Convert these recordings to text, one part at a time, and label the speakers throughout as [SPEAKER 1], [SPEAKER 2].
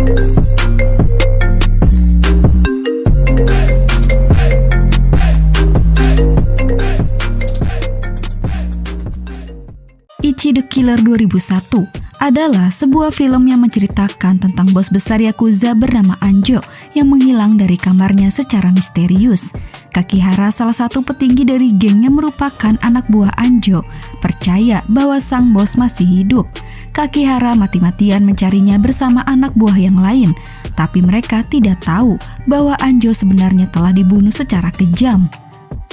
[SPEAKER 1] Ichi the Killer 2001 adalah sebuah film yang menceritakan tentang bos besar Yakuza bernama Anjo yang menghilang dari kamarnya secara misterius. Kakihara, salah satu petinggi dari geng yang merupakan anak buah Anjo, percaya bahwa sang bos masih hidup. Kakihara mati-matian mencarinya bersama anak buah yang lain, tapi mereka tidak tahu bahwa Anjo sebenarnya telah dibunuh secara kejam.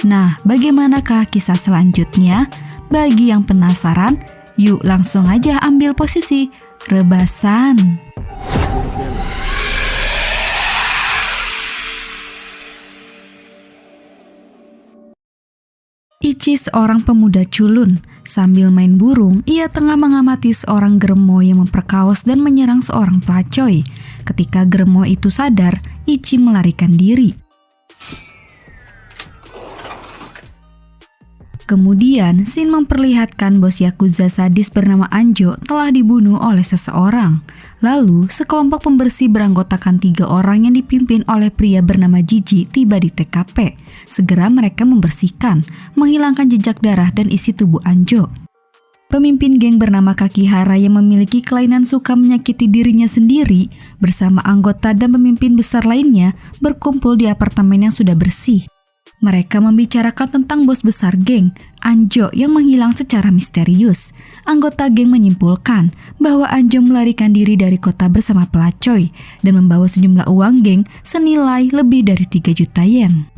[SPEAKER 1] Nah, bagaimanakah kisah selanjutnya? Bagi yang penasaran, yuk langsung aja ambil posisi rebasan. Ichi seorang pemuda culun. Sambil main burung, ia tengah mengamati seorang germo yang memperkaos dan menyerang seorang pelacoy. Ketika germo itu sadar, Ichi melarikan diri. Kemudian, scene memperlihatkan bos Yakuza sadis bernama Anjo telah dibunuh oleh seseorang. Lalu, sekelompok pembersih beranggotakan 3 orang yang dipimpin oleh pria bernama Jiji tiba di TKP. Segera mereka membersihkan, menghilangkan jejak darah dan isi tubuh Anjo. Pemimpin geng bernama Kakihara yang memiliki kelainan suka menyakiti dirinya sendiri bersama anggota dan pemimpin besar lainnya berkumpul di apartemen yang sudah bersih. Mereka membicarakan tentang bos besar geng, Anjo yang menghilang secara misterius. Anggota geng menyimpulkan bahwa Anjo melarikan diri dari kota bersama pelacoy dan membawa sejumlah uang geng senilai lebih dari 3 juta yen.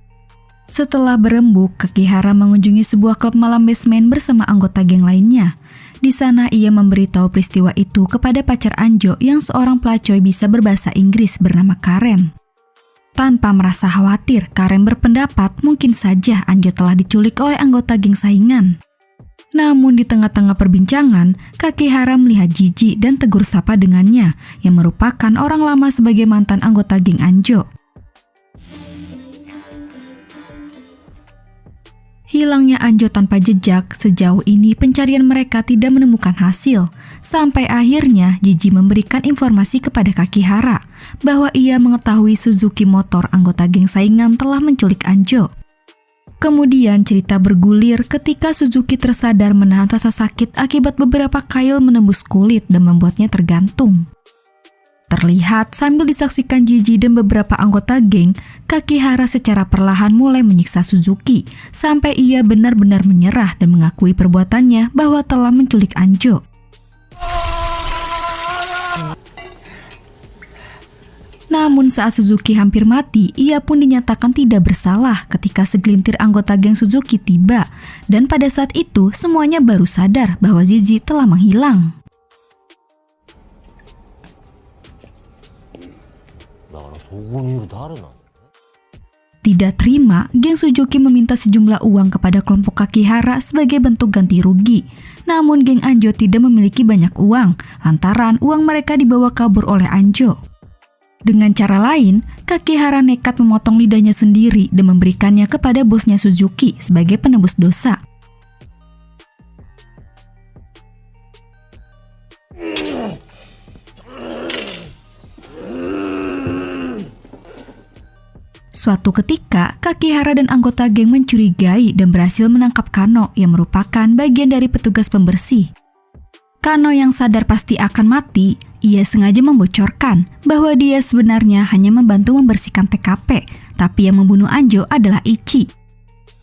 [SPEAKER 1] Setelah berembuk, Kakihara mengunjungi sebuah klub malam basement bersama anggota geng lainnya. Di sana ia memberitahu peristiwa itu kepada pacar Anjo yang seorang pelacoy bisa berbahasa Inggris bernama Karen. Tanpa merasa khawatir, Karen berpendapat mungkin saja Anjo telah diculik oleh anggota geng saingan. Namun di tengah-tengah perbincangan, Kakihara melihat Jiji dan tegur sapa dengannya, yang merupakan orang lama sebagai mantan anggota geng Anjo. Hilangnya Anjo tanpa jejak, sejauh ini pencarian mereka tidak menemukan hasil. Sampai akhirnya Jiji memberikan informasi kepada Kakihara bahwa ia mengetahui Suzuki Motor anggota geng saingan telah menculik Anjo. Kemudian cerita bergulir ketika Suzuki tersadar menahan rasa sakit akibat beberapa kail menembus kulit dan membuatnya tergantung. Terlihat sambil disaksikan Jiji dan beberapa anggota geng, Kakihara secara perlahan mulai menyiksa Suzuki sampai ia benar-benar menyerah dan mengakui perbuatannya bahwa telah menculik Anjo. Namun saat Suzuki hampir mati, ia pun dinyatakan tidak bersalah ketika segelintir anggota geng Suzuki tiba, dan pada saat itu semuanya baru sadar bahwa Jiji telah menghilang. Tidak terima, geng Suzuki meminta sejumlah uang kepada kelompok Kakihara sebagai bentuk ganti rugi. Namun geng Anjo tidak memiliki banyak uang, lantaran uang mereka dibawa kabur oleh Anjo. Dengan cara lain, Kakihara nekat memotong lidahnya sendiri dan memberikannya kepada bosnya Suzuki sebagai penebus dosa. Suatu ketika, Kakihara dan anggota geng mencurigai dan berhasil menangkap Kano yang merupakan bagian dari petugas pembersih. Kano yang sadar pasti akan mati, ia sengaja membocorkan bahwa dia sebenarnya hanya membantu membersihkan TKP, tapi yang membunuh Anjo adalah Ichi.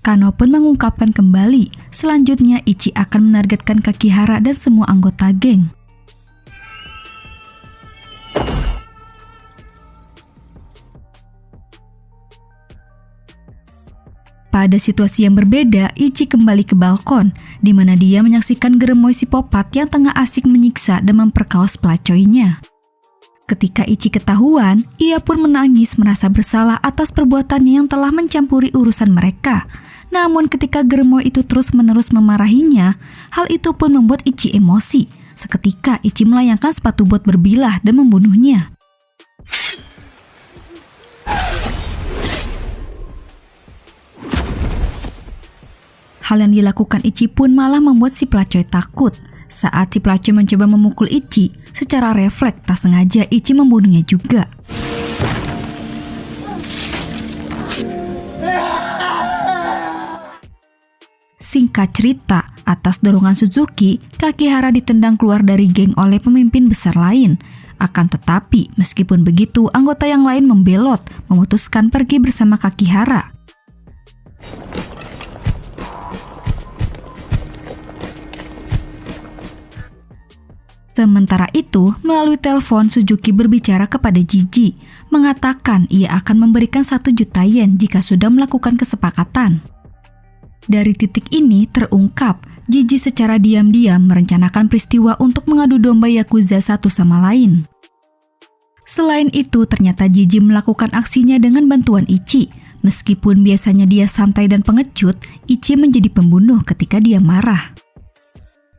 [SPEAKER 1] Kano pun mengungkapkan kembali, selanjutnya Ichi akan menargetkan Kakihara dan semua anggota geng. Pada situasi yang berbeda, Ichi kembali ke balkon, di mana dia menyaksikan geremoy psikopat yang tengah asik menyiksa dan memperkaos pelacoynya. Ketika Ichi ketahuan, ia pun menangis merasa bersalah atas perbuatannya yang telah mencampuri urusan mereka. Namun ketika geremoy itu terus-menerus memarahinya, hal itu pun membuat Ichi emosi. Seketika Ichi melayangkan sepatu bot berbilah dan membunuhnya. Hal yang dilakukan Ichi pun malah membuat si pelacoy takut. Saat si pelacur mencoba memukul Ichi, secara refleks tak sengaja Ichi membunuhnya juga. Singkat cerita, atas dorongan Suzuki, Kakihara ditendang keluar dari geng oleh pemimpin besar lain. Akan tetapi, meskipun begitu, anggota yang lain membelot, memutuskan pergi bersama Kakihara. Sementara itu, melalui telepon Suzuki berbicara kepada Jiji, mengatakan ia akan memberikan 1 juta yen jika sudah melakukan kesepakatan. Dari titik ini terungkap, Jiji secara diam-diam merencanakan peristiwa untuk mengadu domba Yakuza satu sama lain. Selain itu, ternyata Jiji melakukan aksinya dengan bantuan Ichi. Meskipun biasanya dia santai dan pengecut, Ichi menjadi pembunuh ketika dia marah.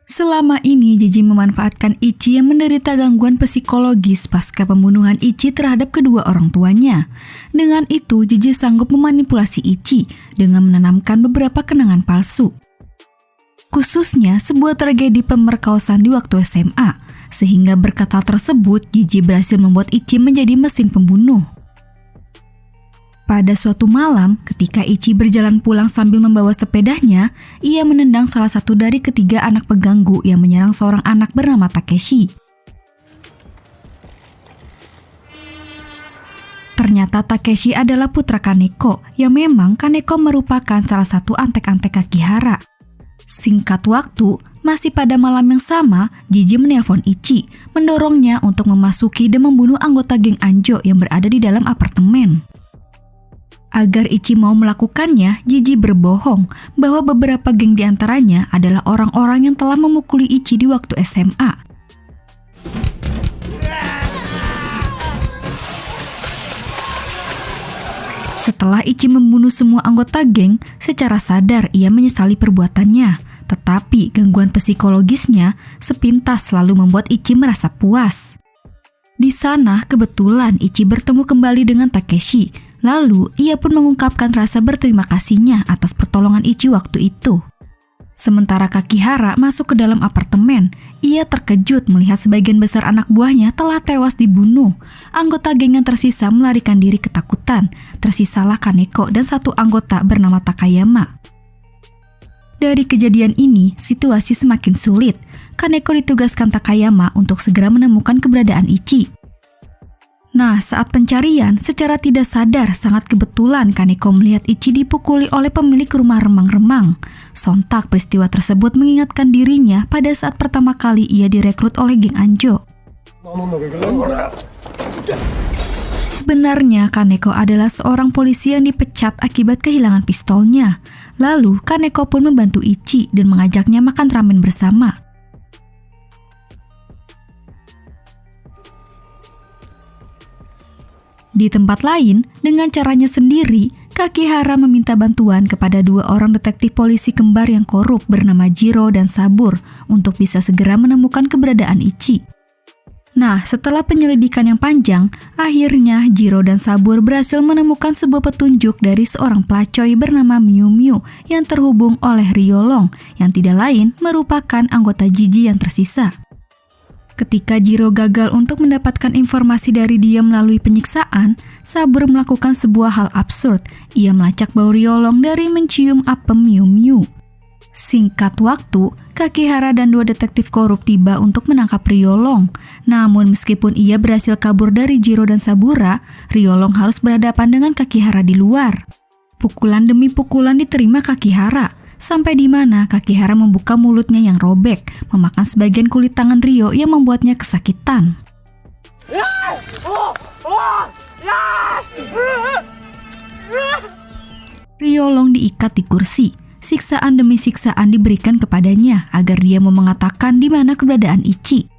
[SPEAKER 1] Selama ini, Jiji memanfaatkan Ichi yang menderita gangguan psikologis pasca pembunuhan Ichi terhadap kedua orang tuanya. Dengan itu, Jiji sanggup memanipulasi Ichi dengan menanamkan beberapa kenangan palsu. Khususnya sebuah tragedi pemerkosaan di waktu SMA, sehingga berkat hal tersebut, Jiji berhasil membuat Ichi menjadi mesin pembunuh. Pada suatu malam, ketika Ichi berjalan pulang sambil membawa sepedanya, ia menendang salah satu dari ketiga anak pengganggu yang menyerang seorang anak bernama Takeshi. Ternyata Takeshi adalah putra Kaneko, yang memang Kaneko merupakan salah satu antek-antek Kakihara. Singkat waktu, masih pada malam yang sama, Jiji menelpon Ichi, mendorongnya untuk memasuki dan membunuh anggota geng Anjo yang berada di dalam apartemen. Agar Ichi mau melakukannya, Jiji berbohong bahwa beberapa geng diantaranya adalah orang-orang yang telah memukuli Ichi di waktu SMA. Setelah Ichi membunuh semua anggota geng, secara sadar ia menyesali perbuatannya. Tetapi gangguan psikologisnya sepintas selalu membuat Ichi merasa puas. Di sana kebetulan Ichi bertemu kembali dengan Takeshi. Lalu, ia pun mengungkapkan rasa berterima kasihnya atas pertolongan Ichi waktu itu. Sementara Kakihara masuk ke dalam apartemen, ia terkejut melihat sebagian besar anak buahnya telah tewas dibunuh. Anggota geng yang tersisa melarikan diri ketakutan. Tersisalah Kaneko dan satu anggota bernama Takayama. Dari kejadian ini, situasi semakin sulit. Kaneko ditugaskan Takayama untuk segera menemukan keberadaan Ichi. Nah, saat pencarian, secara tidak sadar sangat kebetulan Kaneko melihat Ichi dipukuli oleh pemilik rumah remang-remang. Sontak peristiwa tersebut mengingatkan dirinya pada saat pertama kali ia direkrut oleh geng Anjo. Sebenarnya Kaneko adalah seorang polisi yang dipecat akibat kehilangan pistolnya. Lalu Kaneko pun membantu Ichi dan mengajaknya makan ramen bersama. Di tempat lain, dengan caranya sendiri, Kakihara meminta bantuan kepada 2 orang detektif polisi kembar yang korup bernama Jiro dan Sabur untuk bisa segera menemukan keberadaan Ichi. Nah, setelah penyelidikan yang panjang, akhirnya Jiro dan Sabur berhasil menemukan sebuah petunjuk dari seorang pelacoy bernama Miu Miu yang terhubung oleh Ryolong, yang tidak lain merupakan anggota Jiji yang tersisa. Ketika Jiro gagal untuk mendapatkan informasi dari dia melalui penyiksaan, Sabur melakukan sebuah hal absurd. Ia melacak bau Ryolong dari mencium apem Miu Miu. Singkat waktu, Kakihara dan 2 detektif korup tiba untuk menangkap Ryolong. Namun meskipun ia berhasil kabur dari Jiro dan Sabura, Ryolong harus berhadapan dengan Kakihara di luar. Pukulan demi pukulan diterima Kakihara. Sampai di mana Kakihara membuka mulutnya yang robek, memakan sebagian kulit tangan Ryo yang membuatnya kesakitan. Ryolong diikat di kursi. Siksaan demi siksaan diberikan kepadanya agar dia mau mengatakan di mana keberadaan Ichi.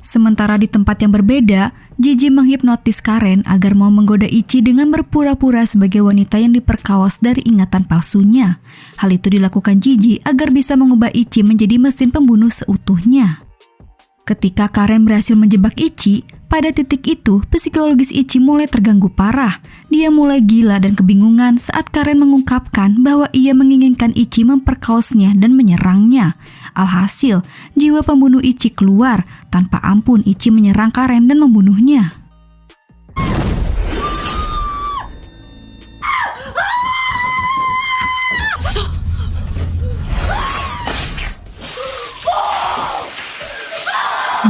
[SPEAKER 1] Sementara di tempat yang berbeda, Jiji menghipnotis Karen agar mau menggoda Ichi dengan berpura-pura sebagai wanita yang diperkaos dari ingatan palsunya. Hal itu dilakukan Jiji agar bisa mengubah Ichi menjadi mesin pembunuh seutuhnya. Ketika Karen berhasil menjebak Ichi, Pada titik itu, psikologis Ichi mulai terganggu parah. Dia mulai gila dan kebingungan saat Karen mengungkapkan bahwa ia menginginkan Ichi memperkaosnya dan menyerangnya. Alhasil, jiwa pembunuh Ichi keluar. Tanpa ampun, Ichi menyerang Karen dan membunuhnya.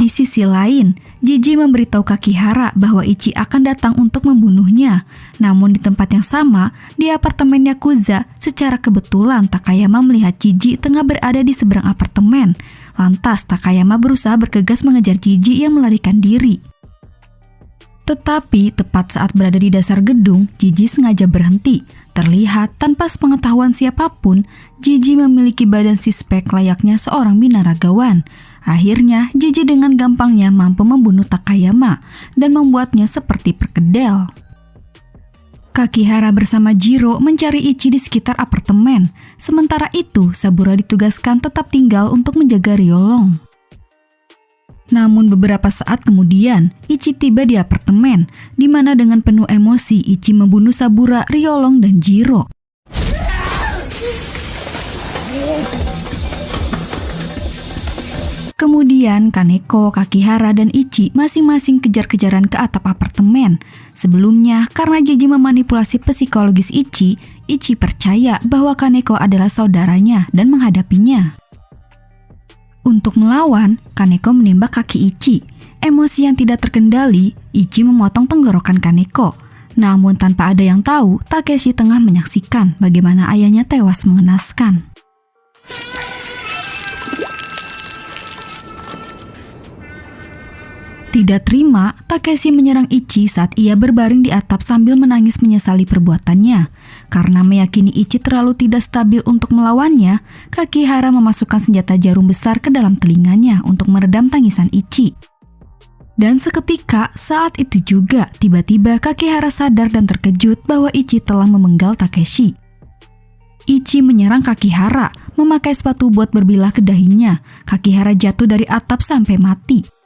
[SPEAKER 1] Di sisi lain, Jiji memberitahu Kakihara bahwa Ichi akan datang untuk membunuhnya. Namun di tempat yang sama, di apartemen Yakuza, secara kebetulan Takayama melihat Jiji tengah berada di seberang apartemen. Lantas Takayama berusaha bergegas mengejar Jiji yang melarikan diri. Tetapi tepat saat berada di dasar gedung, Jiji sengaja berhenti. Terlihat tanpa sepengetahuan siapapun, Jiji memiliki badan sispek layaknya seorang binaragawan. Akhirnya, Jiji dengan gampangnya mampu membunuh Takayama dan membuatnya seperti perkedel. Kakihara bersama Jiro mencari Ichi di sekitar apartemen. Sementara itu, Sabura ditugaskan tetap tinggal untuk menjaga Ryolong. Namun beberapa saat kemudian, Ichi tiba di apartemen, di mana dengan penuh emosi Ichi membunuh Sabura, Ryolong, dan Jiro. Kemudian Kaneko, Kakihara, dan Ichi masing-masing kejar-kejaran ke atap apartemen. Sebelumnya, karena Jiji memanipulasi psikologis Ichi, Ichi percaya bahwa Kaneko adalah saudaranya dan menghadapinya. Untuk melawan, Kaneko menembak kaki Ichi. Emosi yang tidak terkendali, Ichi memotong tenggorokan Kaneko. Namun tanpa ada yang tahu, Takeshi tengah menyaksikan bagaimana ayahnya tewas mengenaskan. Tidak terima, Takeshi menyerang Ichi saat ia berbaring di atap sambil menangis menyesali perbuatannya. Karena meyakini Ichi terlalu tidak stabil untuk melawannya, Kakihara memasukkan senjata jarum besar ke dalam telinganya untuk meredam tangisan Ichi. Dan seketika saat itu juga, tiba-tiba Kakihara sadar dan terkejut bahwa Ichi telah memenggal Takeshi. Ichi menyerang Kakihara, memakai sepatu buat berbilah ke dahinya. Kakihara jatuh dari atap sampai mati.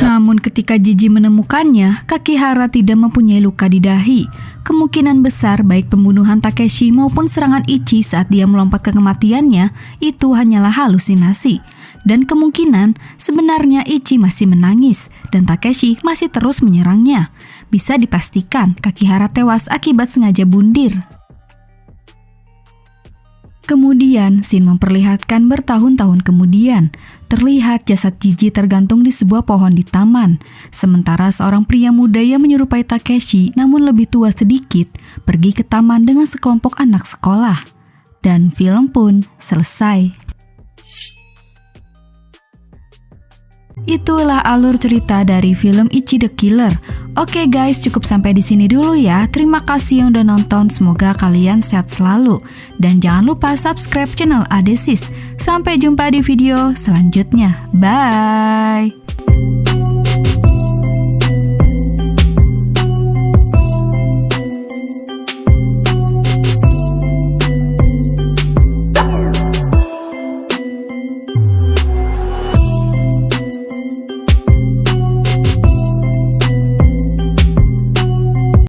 [SPEAKER 1] Namun ketika Jiji menemukannya, Kakihara tidak mempunyai luka di dahi. Kemungkinan besar baik pembunuhan Takeshi maupun serangan Ichi saat dia melompat ke kematiannya itu hanyalah halusinasi. Dan kemungkinan sebenarnya Ichi masih menangis dan Takeshi masih terus menyerangnya. Bisa dipastikan Kakihara tewas akibat sengaja bundir. Kemudian, scene memperlihatkan bertahun-tahun kemudian. Terlihat jasad Jiji tergantung di sebuah pohon di taman. Sementara seorang pria muda yang menyerupai Takeshi namun lebih tua sedikit pergi ke taman dengan sekelompok anak sekolah. Dan film pun selesai. Itulah alur cerita dari film Ichi the Killer. Oke guys, cukup sampai di sini dulu ya. Terima kasih yang udah nonton, semoga kalian sehat selalu. Dan jangan lupa subscribe channel Adesis. Sampai jumpa di video selanjutnya. Bye!